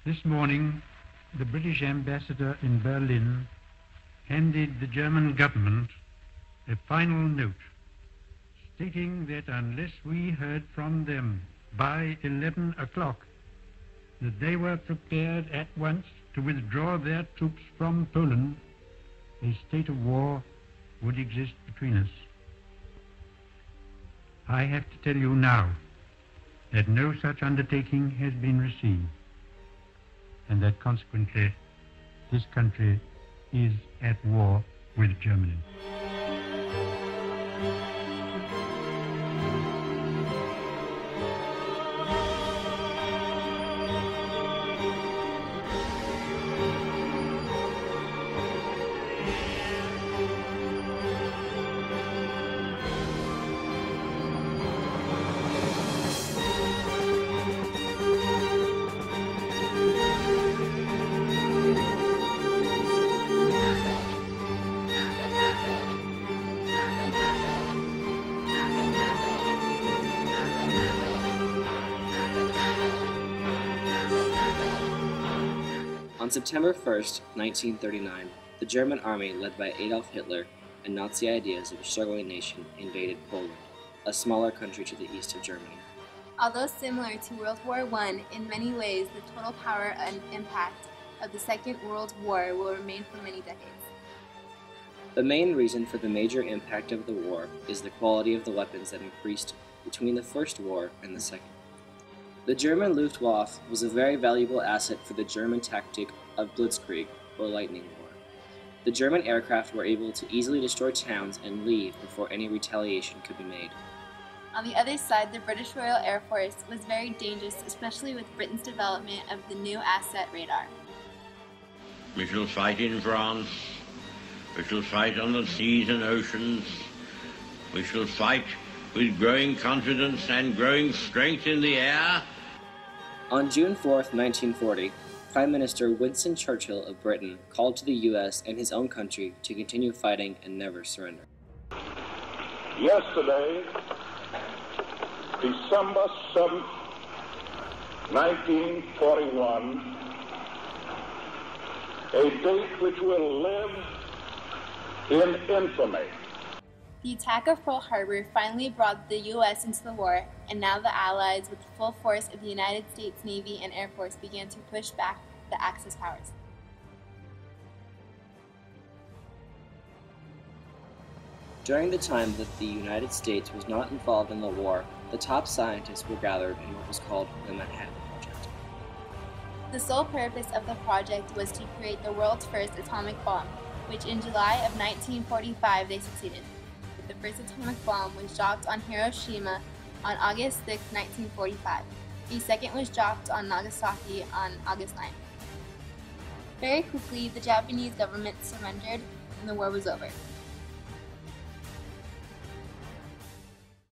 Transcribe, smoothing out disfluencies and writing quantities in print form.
This morning, the British ambassador in Berlin handed the German government a final note stating that unless we heard from them by 11 o'clock, that they were prepared at once to withdraw their troops from Poland, a state of war would exist between us. I have to tell you now that no such undertaking has been received, and that consequently this country is at war with Germany. On September 1st, 1939, the German army led by Adolf Hitler and Nazi ideas of a struggling nation invaded Poland, a smaller country to the east of Germany. Although similar to World War I, in many ways the total power and impact of the Second World War will remain for many decades. The main reason for the major impact of the war is the quality of the weapons that increased between the First War and the Second. The German Luftwaffe was a very valuable asset for the German tactic of Blitzkrieg, or lightning war. The German aircraft were able to easily destroy towns and leave before any retaliation could be made. On the other side, the British Royal Air Force was very dangerous, especially with Britain's development of the new asset radar. We shall fight in France. We shall fight on the seas and oceans. We shall fight with growing confidence and growing strength in the air. On June 4th, 1940, Prime Minister Winston Churchill of Britain called to the U.S. and his own country to continue fighting and never surrender. Yesterday, December 7th, 1941, a date which will live in infamy. The attack of Pearl Harbor finally brought the U.S. into the war, and now the Allies, with the full force of the United States Navy and Air Force, began to push back the Axis powers. During the time that the United States was not involved in the war, the top scientists were gathered in what was called the Manhattan Project. The sole purpose of the project was to create the world's first atomic bomb, which in July of 1945 they succeeded. The first atomic bomb was dropped on Hiroshima on August 6, 1945. The second was dropped on Nagasaki on August 9. Very quickly, the Japanese government surrendered and the war was over.